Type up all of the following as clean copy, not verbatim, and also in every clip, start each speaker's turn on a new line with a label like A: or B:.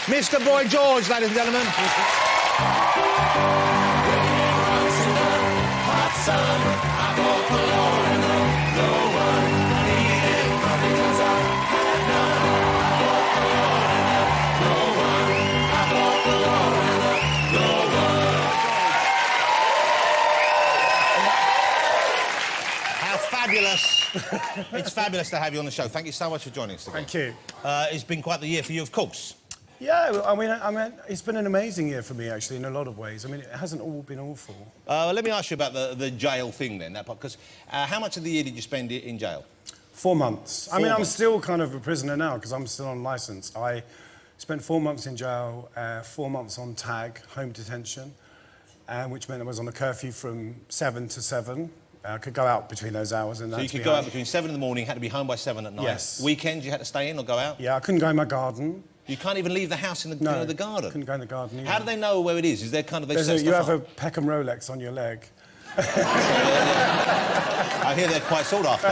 A: Mr. Boy George, ladies and gentlemen. How fabulous. It's fabulous to have you on the show. Thank you so much for joining us today.
B: Thank you.
A: It's been quite the year for you, of course.
B: Yeah, I mean, it's been an amazing year for me, actually, in a lot of ways. I mean, it hasn't all been awful.
A: Let me ask you about the jail thing, then, that part, because how much of the year did you spend in jail?
B: 4 months. I mean,
A: 4
B: I'm
A: months.
B: still kind of a prisoner now, because I'm still on licence. I spent 4 months in jail, 4 months on tag, home detention, which meant I was on a curfew from 7 to 7. I could go out between those hours. And
A: So you could go out between 7 in the morning, had to be home by 7 at night.
B: Yes.
A: Weekends, you had to stay in or go out?
B: Yeah, I couldn't go in my garden.
A: You can't even leave the house in the,
B: No,
A: the garden?
B: couldn't go in the garden either.
A: How do they know where it is? Is there kind of...
B: You have a Peckham Rolex on your leg.
A: I hear they're quite sought after.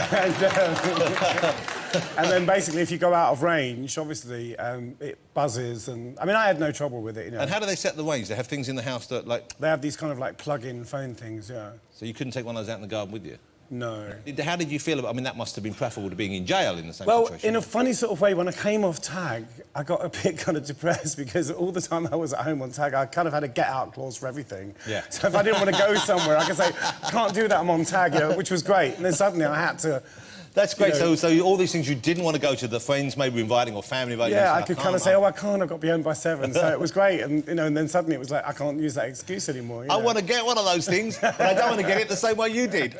B: And then basically, if you go out of range, obviously, it buzzes. And I mean, I had no trouble with it, you know.
A: And how do they set the range? They have things in the house that, like...
B: They have these kind of, like, plug-in phone things, yeah.
A: So you couldn't take one of those out in the garden with you?
B: No.
A: How did you feel about... I mean, that must have been preferable to being in jail in the same
B: Well,
A: situation.
B: in a funny sort of way, when I came off tag, I got a bit kind of depressed because all the time I was at home on tag, I kind of had a get-out clause for everything.
A: Yeah.
B: So if I didn't want to go somewhere, I could say, I can't do that, I'm on tag, you know, which was great. And then suddenly I had to...
A: That's great.
B: You know,
A: so all these things you didn't want to go to, the friends maybe inviting or family inviting...
B: Yeah, I could kind of say, oh, I can't, I've got to be home by 7. So it was great. And, you know, and then suddenly it was like, I can't use that excuse anymore. You know?
A: I want to get one of those things, but I don't want to get it the same way you did.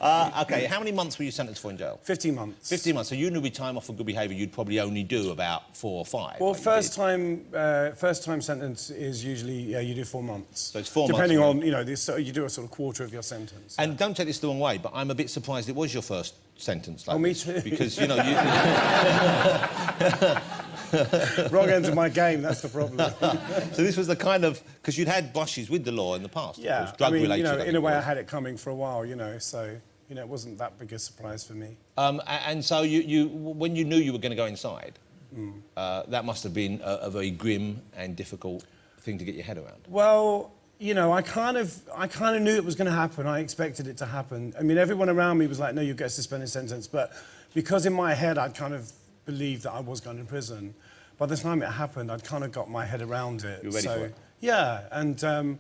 A: OK, how many months were you sentenced for in jail?
B: 15 months.
A: 15 months. So you knew with time off for good behaviour, you'd probably only do about 4 or 5.
B: Well, first time sentence is usually, yeah, you do 4 months.
A: So it's 4 months.
B: Depending on, you know, you do a sort of quarter of your sentence.
A: And don't take this the wrong way, but I'm a bit surprised it was your first sentence. Like
B: me
A: this,
B: too.
A: Because, you know, you...
B: Wrong end of my game, that's the problem.
A: So this was the kind of... Because you'd had brushes with the law in the past.
B: Yeah, I mean, you know, in a way I had it coming for a while, you know, so, you know, it wasn't that big a surprise for me.
A: And so when you knew you were going to go inside, that must have been a very grim and difficult thing to get your head around.
B: Well, you know, I kind of knew it was going to happen. I expected it to happen. I mean, everyone around me was like, no, you get a suspended sentence. But because in my head I'd kind of believed that I was going to prison, by the time it happened, I'd kind of got my head around it.
A: You were ready for it?
B: Yeah, and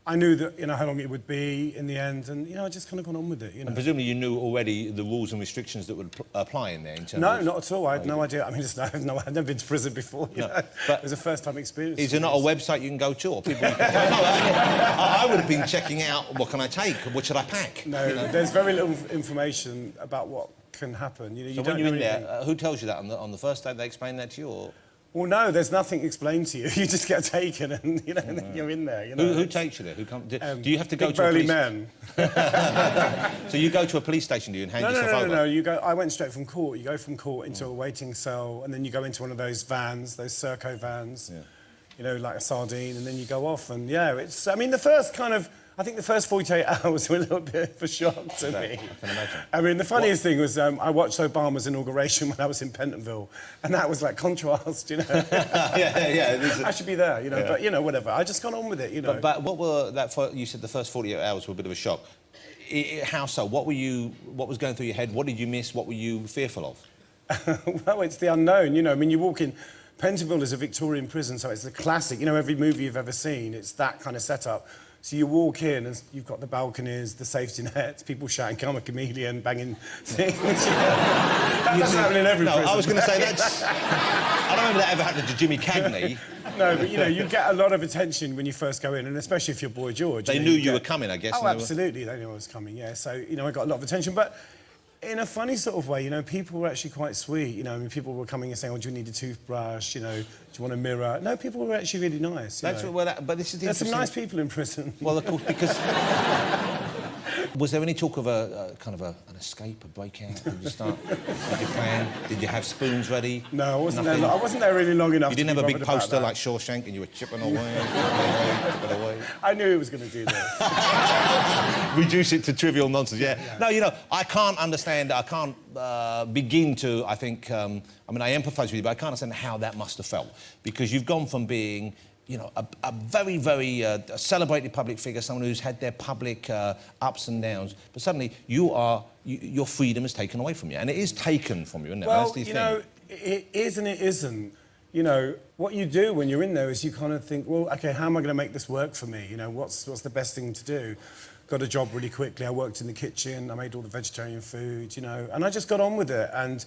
B: I knew that, you know, how long it would be in the end, and, you know, I just kind of got on with it, you know.
A: And presumably you knew already the rules and restrictions that would apply in there in terms
B: No,
A: of...
B: not at all. I had no idea. I mean, I've never been to prison before, you know.
A: But
B: it was a first-time experience.
A: Is there not a website you can go to, or people... I would have been checking out, what can I take, what should I pack?
B: No,
A: you know?
B: there's very little information about what can happen. You know,
A: So when you're in there, who tells you that? On the first day they explain that to you, or...?
B: Well, no, there's nothing explained to you. You just get taken and, you know, and then you're in there, you know.
A: Who takes you there? Do you have to go
B: big
A: to a
B: burly
A: police...
B: men.
A: So you go to a police station, do you, and hand yourself over?
B: No, you go... I went straight from court. You go from court into a waiting cell, and then you go into one of those vans, those Serco vans, you know, like a sardine, and then you go off, and, yeah, it's... I mean, the first kind of... I think the first 48 hours were a little bit of a shock to me.
A: I can imagine.
B: I mean, the funniest thing was I watched Obama's inauguration when I was in Pentonville, and that was like contrast, you know.
A: yeah.
B: I should be there, you know, but, you know, whatever. I just got on with it, you know.
A: But what were you said the first 48 hours were a bit of a shock. How so? What was going through your head? What did you miss? What were you fearful of?
B: Well, it's the unknown, you know. I mean, you walk in... Pentonville is a Victorian prison, so it's the classic, you know, every movie you've ever seen, it's that kind of setup. So you walk in and you've got the balconies, the safety nets, people shouting, "Come a chameleon," banging things. That doesn't happen in every prison.
A: I was going to say that's... I don't remember that ever happened to Jimmy Cagney.
B: No, but, you know, you get a lot of attention when you first go in, and especially if you're Boy George.
A: They knew you were coming, I guess.
B: Oh, absolutely, they knew I was coming, yeah. So, you know, I got a lot of attention, but... In a funny sort of way, you know, people were actually quite sweet. You know, I mean, people were coming and saying, "Oh, do you need a toothbrush? You know, do you want a mirror?" No, people were actually really nice.
A: But this is the
B: There's some nice people in prison.
A: Well, of course, because Was there any talk of a kind of an escape, a breakout? Did you start? Did you plan? Did you have spoons ready?
B: No, I wasn't
A: Nothing?
B: there. I wasn't there really long enough.
A: You didn't
B: to
A: have a
B: be
A: big
B: bothered about
A: poster
B: that.
A: like Shawshank and you were chipping away, chipping away.
B: I knew he was going to do this.
A: Reduce it to trivial nonsense, yeah. No, you know, I can't understand, I can't begin to, I think, I mean, I empathise with you, but I can't understand how that must have felt. Because you've gone from being, you know, a very, very celebrated public figure, someone who's had their public ups and downs, but suddenly your freedom is taken away from you. And it is taken from you, isn't it?
B: Well,
A: That's the
B: you
A: thing.
B: know, it is and it isn't. You know, what you do when you're in there is you kind of think, well, OK, how am I going to make this work for me? You know, what's the best thing to do? Got a job really quickly. I worked in the kitchen. I made all the vegetarian food, you know, and I just got on with it. And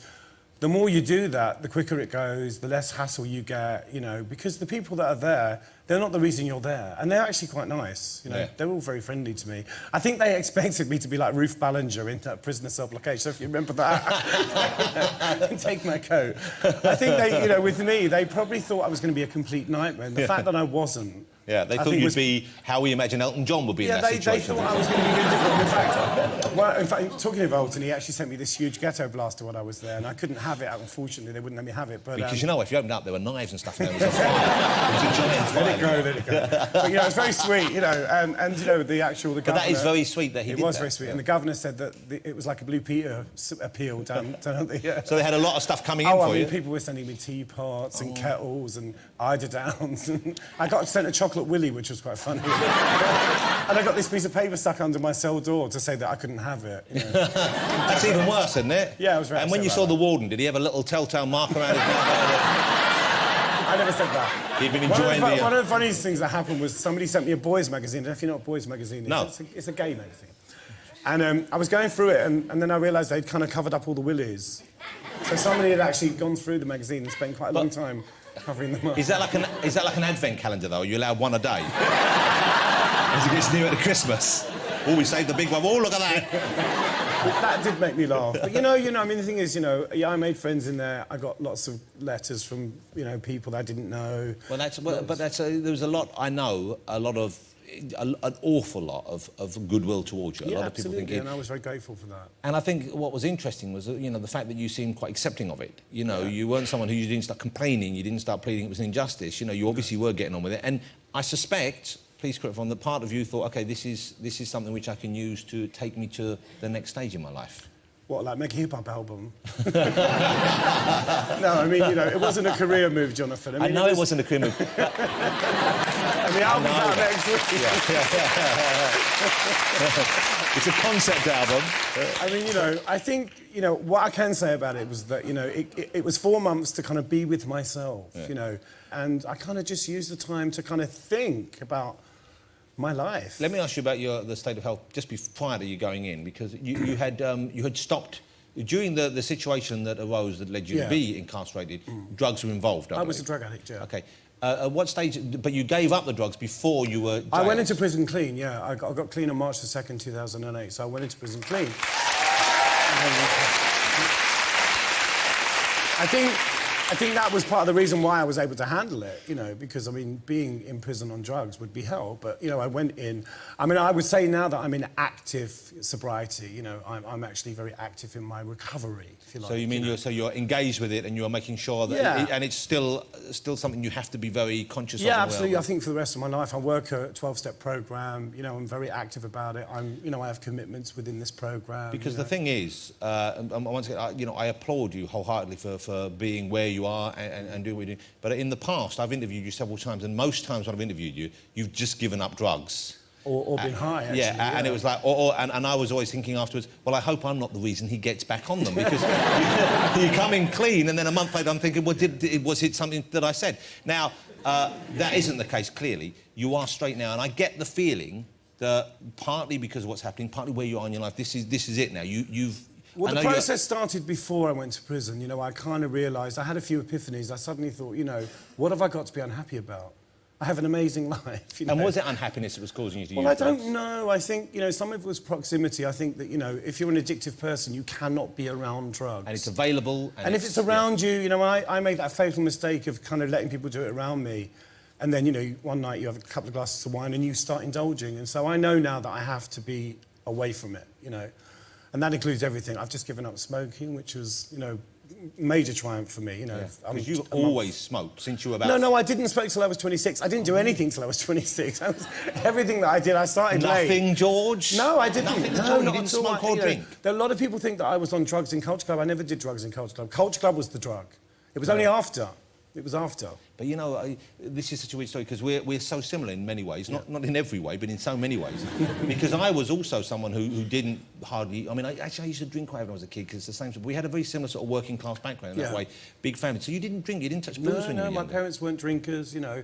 B: the more you do that, the quicker it goes, the less hassle you get, you know, because the people that are there, they're not the reason you're there. And they're actually quite nice, you know. Yeah. They're all very friendly to me. I think they expected me to be like Ruth Ballinger in that Prisoner Cell Blockade, so if you remember that. Take my coat. I think they, you know, with me, they probably thought I was going to be a complete nightmare. And the fact that I wasn't.
A: Yeah, they thought you'd be how we imagine Elton John would be in that situation.
B: Yeah, they thought I was going to be really different. In fact, talking of Elton, he actually sent me this huge ghetto blaster when I was there, and I couldn't have it, unfortunately. They wouldn't let me have it. But,
A: because, you know, if you opened up, there were knives and stuff in there. It was a giant fire.
B: Let it go. But, you know, it was very sweet, you know, and you know, the governor...
A: But that is very sweet that he did that.
B: It was very sweet, and the governor said that it was like a Blue Peter appeal down the...
A: So they had a lot of stuff coming in for you?
B: Oh, I mean, people were sending me teapots and kettles and eiderdowns, and I got sent a chocolate willy, which was quite funny. And I got this piece of paper stuck under my cell door to say that I couldn't have it. You know.
A: That's even worse, isn't it?
B: Yeah, I was very
A: And when you saw the warden, did he have a little telltale mark around his mouth?
B: I never said that.
A: He'd been enjoying
B: one of the funniest things that happened was somebody sent me a boys' magazine. I don't know if you know what boys' magazine is.
A: No.
B: It's a gay magazine. And I was going through it, and then I realised they'd kind of covered up all the willies. So somebody had actually gone through the magazine and spent quite a long time covering them up.
A: Is that like an advent calendar, though? Are you allowed one a day? As it gets nearer to Christmas. Oh, we saved the big one. Oh, look at that.
B: That did make me laugh. But, you know, I mean, the thing is, you know, yeah, I made friends in there. I got lots of letters from, you know, people that I didn't know.
A: Well, there was a lot, I know, an awful lot of goodwill towards you.
B: Yeah,
A: a lot of people thinking...
B: and I was very grateful for that.
A: And I think what was interesting was, you know, the fact that you seemed quite accepting of it. You know, you weren't someone who you didn't start complaining, you didn't start pleading it was an injustice. You know, you obviously were getting on with it. And I suspect, please correct me, from the part of you thought, OK, this is something which I can use to take me to the next stage in my life.
B: What, like make a hip-hop album? No, I mean, you know, it wasn't a career move, Jonathan.
A: I know it wasn't a career move.
B: And the album's out next week.
A: It's a concept album.
B: I mean, you know, I think, you know, what I can say about it was that, you know, it was 4 months to kind of be with myself, you know, and I kind of just used the time to kind of think about my life.
A: Let me ask you about the state of health just prior to you going in, because you had stopped during the situation that arose that led you to be incarcerated. Drugs were involved.
B: I was a drug addict, yeah.
A: Okay. At what stage? But you gave up the drugs before you were jailed.
B: I went into prison clean. Yeah, I got clean on March the 2nd, 2008. So I went into prison clean. I think that was part of the reason why I was able to handle it, you know, because, I mean, being in prison on drugs would be hell. But, you know, I went in... I mean, I would say now that I'm in active sobriety, you know, I'm actually very active in my recovery, if you like.
A: So you mean you're engaged with it and you're making sure that... and it's still something you have to be very conscious of?
B: Yeah, absolutely. I think for the rest of my life, I work a 12-step programme. You know, I'm very active about it. You know, I have commitments within this programme.
A: Because the thing is, once again, you know, I applaud you wholeheartedly for being where you are and doing what you do. But in the past, I've interviewed you several times, and most times when I've interviewed you, you've just given up drugs.
B: Or been high, actually.
A: Yeah, and it was like... And I was always thinking afterwards, well, I hope I'm not the reason he gets back on them, because you come in clean, and then a month later I'm thinking, well, was it something that I said? Now, that isn't the case, clearly. You are straight now, and I get the feeling that partly because of what's happening, partly where you are in your life, this is it now.
B: Well, the process started before I went to prison. You know, I kind of realised, I had a few epiphanies. I suddenly thought, you know, what have I got to be unhappy about? I have an amazing life, you know.
A: And was it unhappiness that was causing you to use
B: drugs?
A: drugs?
B: I don't know. I think, you know, some of it was proximity. I think that, you know, if you're an addictive person, you cannot be around drugs.
A: And it's available.
B: And if it's around you, you know, I made that fatal mistake of kind of letting people do it around me. And then, you know, one night you have a couple of glasses of wine and you start indulging. And so I know now that I have to be away from it, you know. And that includes everything. I've just given up smoking, which was, you know, major triumph for me, you know.
A: Because you always smoked since you were about...
B: No, I didn't smoke till I was 26. I didn't do anything till I was 26. Everything that I did, I started late.
A: Nothing, George?
B: No, I didn't.
A: Nothing
B: No,
A: you
B: not
A: didn't
B: at all.
A: smoke or drink?
B: A lot of people think that I was on drugs in Culture Club. I never did drugs in Culture Club. Culture Club was the drug. It was only after. It was after.
A: But, you know, this is such a weird story because we're so similar in many ways. Not in every way, but in so many ways. Because I was also someone who didn't hardly... I mean, I used to drink quite when I was a kid because it's the same... We had a very similar sort of working class background in that way. Big family. So you didn't drink, you didn't touch booze when you were younger?
B: No, my parents weren't drinkers, you know.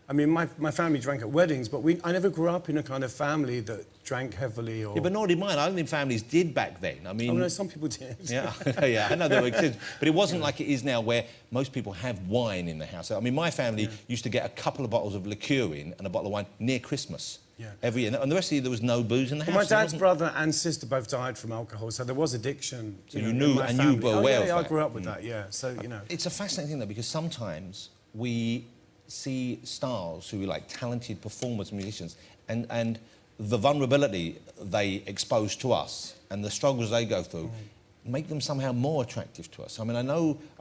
B: I mean, my family drank at weddings, but I never grew up in a kind of family that drank heavily or...
A: Yeah, but nor did mine. I don't think families did back then. I mean...
B: Oh, no, some people did.
A: Yeah, yeah, I know there were kids. But it wasn't like it is now where most people have wine in the house. I mean, my family used to get a couple of bottles of liqueur in and a bottle of wine near Christmas. Yeah. Every year. And the rest of the year, there was no booze in the house.
B: My dad's brother and sister both died from alcohol, so there was addiction.
A: So you knew, and you were aware of that.
B: I grew up with that, yeah. So, you know...
A: It's a fascinating thing, though, because sometimes we see stars who are like talented performers and musicians and the vulnerability they expose to us and the struggles they go through make them somehow more attractive to us. I mean, I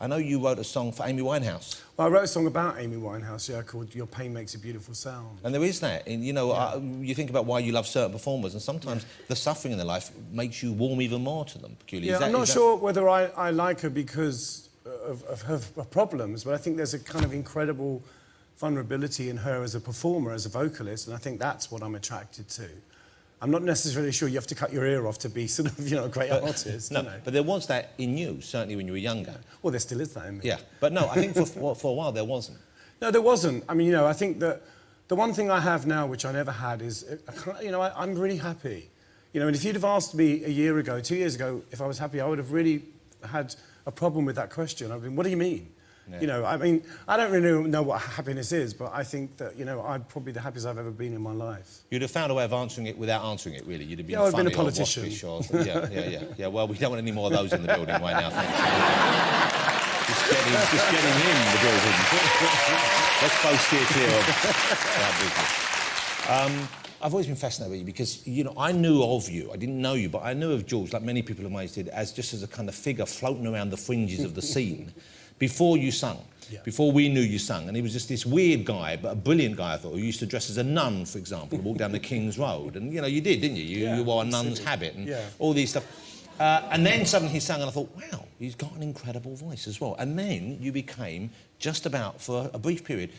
A: know you wrote a song for Amy Winehouse.
B: Well, I wrote a song about Amy Winehouse, called Your Pain Makes a Beautiful Sound.
A: And there is that. And, you know, you think about why you love certain performers and sometimes the suffering in their life makes you warm even more to them, peculiarly.
B: Yeah, I'm not sure whether I like her because of her problems, but I think there's a kind of incredible vulnerability in her as a performer, as a vocalist, and I think that's what I'm attracted to. I'm not necessarily sure you have to cut your ear off to be sort of, you know, a great artist.
A: No,
B: you know?
A: but there was that in you, certainly when you were younger.
B: Well, there still is that in me.
A: Yeah, but no, I think for a while there wasn't.
B: No, there wasn't. I mean, you know, I think that the one thing I have now, which I never had, is, you know, I'm really happy. You know, and if you'd have asked me a year ago, 2 years ago, if I was happy, I would have really had a problem with that question. I mean, what do you mean? Yeah. You know, I mean, I don't really know what happiness is, but I think that, you know, I'm probably the happiest I've ever been in my life.
A: You'd have found a way of answering it without answering it, really. You'd have been
B: I'd
A: funny
B: been a politician.
A: Yeah, well, we don't want any more of those in the building right now, thanks. just getting in the building. Let's both steer clear of that business. I've always been fascinated with you because, you know, I knew of you. I didn't know you, but I knew of George, like many people of my age did, as just as a kind of figure floating around the fringes of the scene. Before you sung, before we knew you sung. And he was just this weird guy, but a brilliant guy, I thought, who used to dress as a nun, for example, and walk down the King's Road. And, you know, you did, didn't you? You wore a nun's habit and all these stuff. And then suddenly he sang, and I thought, wow, he's got an incredible voice as well. And then you became, just about for a brief period,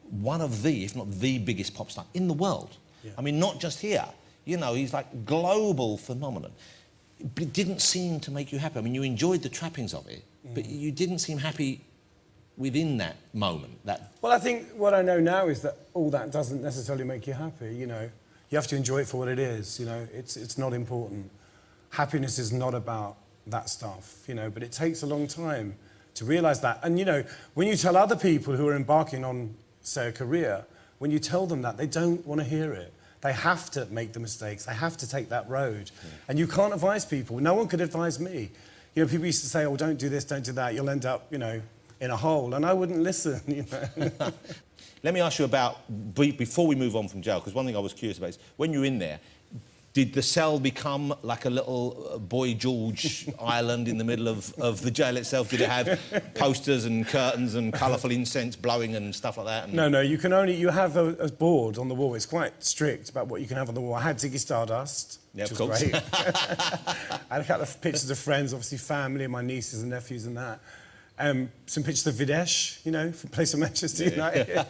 A: one of the, if not the biggest pop star in the world. Yeah. I mean, not just here. You know, he's like global phenomenon. But it didn't seem to make you happy. I mean, you enjoyed the trappings of it, but you didn't seem happy within that moment.
B: Well, I think what I know now is that all that doesn't necessarily make you happy, you know. You have to enjoy it for what it is, you know. It's not important. Happiness is not about that stuff, you know, but it takes a long time to realise that. And, you know, when you tell other people who are embarking on, say, a career, when you tell them that, they don't want to hear it. They have to make the mistakes. They have to take that road. And you can't advise people. No one could advise me. You know, people used to say, oh, don't do this, don't do that. You'll end up, you know, in a hole. And I wouldn't listen, you know.
A: Let me ask you about, before we move on from jail, because one thing I was curious about is, when you were in there, did the cell become like a little Boy George island in the middle of the jail itself? Did it have posters and curtains and colourful incense blowing and stuff like that? And...
B: No, you have a board on the wall. It's quite strict about what you can have on the wall. I had Ziggy Stardust, which was great. I had a couple of pictures of friends, obviously family, my nieces and nephews and that. Some pictures of Videsh, you know, from place of Manchester United.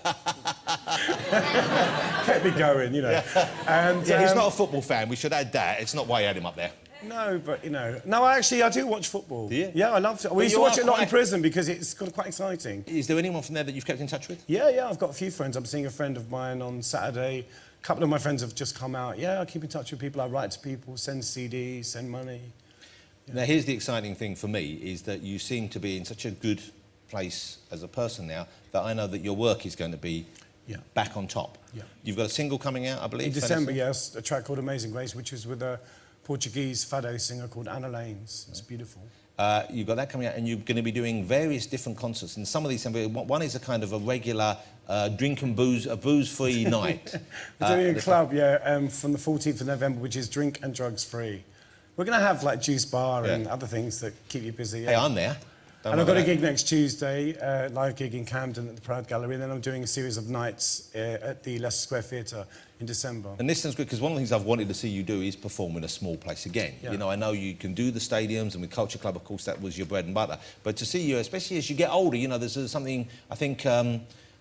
B: Kept me going, you know. And,
A: he's not a football fan. We should add that. It's not why you had him up there.
B: No, but, you know... No, actually, I do watch football.
A: Do you?
B: Yeah, I love it. We used to watch it a lot in prison because it's quite exciting.
A: Is there anyone from there that you've kept in touch with?
B: Yeah, I've got a few friends. I'm seeing a friend of mine on Saturday. A couple of my friends have just come out. Yeah, I keep in touch with people. I write to people, send CDs, send money.
A: Yeah. Now, here's the exciting thing for me, is that you seem to be in such a good place as a person now that I know that your work is going to be back on top. Yeah. You've got a single coming out, I believe?
B: In December, yes, a track called Amazing Grace, which is with a Portuguese fado singer called Anna Lanes. It's beautiful.
A: You've got that coming out, and you're going to be doing various different concerts. And some of these, one is a kind of a regular drink and booze, a booze-free night.
B: We're doing a club, from the 14th of November, which is drink and drugs free. We're going to have like juice bar and other things that keep you busy. Yeah.
A: Hey, I'm there.
B: And I've got a gig next Tuesday, live gig in Camden at the Proud Gallery, and then I'm doing a series of nights at the Leicester Square Theatre in December.
A: And this sounds good, because one of the things I've wanted to see you do is perform in a small place again.
B: Yeah.
A: You know, I know you can do the stadiums, and with Culture Club, of course, that was your bread and butter. But to see you, especially as you get older, you know, there's something, I think,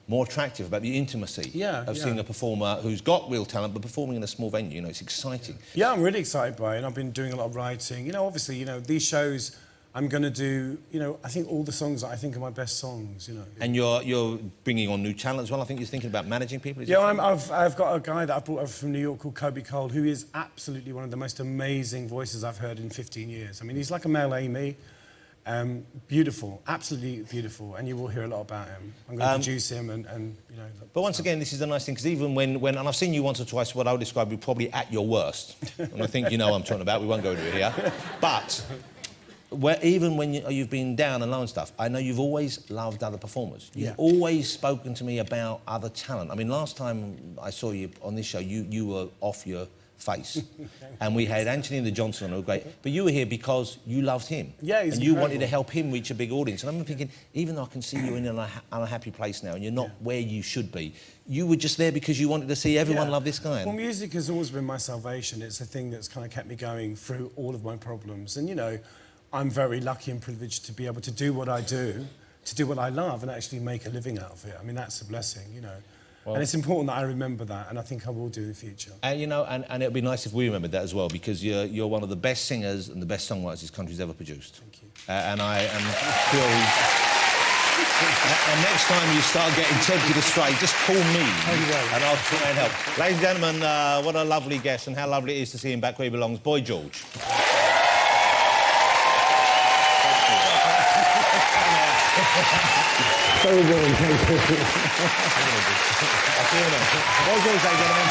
A: more attractive about the intimacy of seeing a performer who's got real talent, but performing in a small venue. You know, it's exciting.
B: Yeah, I'm really excited by it, and I've been doing a lot of writing. You know, obviously, you know, these shows... I'm going to do, you know, I think all the songs that I think are my best songs, you know.
A: And you're bringing on new talent as well. I think you're thinking about managing people.
B: I've got a guy that I brought over from New York called Kobe Cole, who is absolutely one of the most amazing voices I've heard in 15 years. I mean, he's like a male Amy. Beautiful, absolutely beautiful, and you will hear a lot about him. I'm going to produce him and you know...
A: But once again, this is the nice thing, because even when... And I've seen you once or twice, what I would describe you probably at your worst. And I think you know what I'm talking about. We won't go into it here. But... even when you've been down and low and stuff, I know you've always loved other performers. You've always spoken to me about other talent. I mean, last time I saw you on this show, you were off your face. And we had Anthony and the Johnson on, who were great. But you were here because you loved him.
B: Yeah, he's
A: And you
B: incredible.
A: wanted to help him reach a big audience. And I'm thinking, even though I can see you in an unhappy place now and you're not where you should be, you were just there because you wanted to see everyone love this guy.
B: Well, music has always been my salvation. It's the thing that's kind of kept me going through all of my problems. And, you know, I'm very lucky and privileged to be able to do what I do, to do what I love and actually make a living out of it. I mean, that's a blessing, you know. Well, and it's important that I remember that, and I think I will do in the future.
A: And, you know, and it would be nice if we remembered that as well, because you're one of the best singers and the best songwriters this country's ever produced.
B: Thank you.
A: And I am feel... And next time you start getting tempted astray, just call me, and I'll try and help. Ladies and gentlemen, what a lovely guest, and how lovely it is to see him back where he belongs. Boy George.
B: Very good, thank you.
A: Boy George, ladies and gentlemen.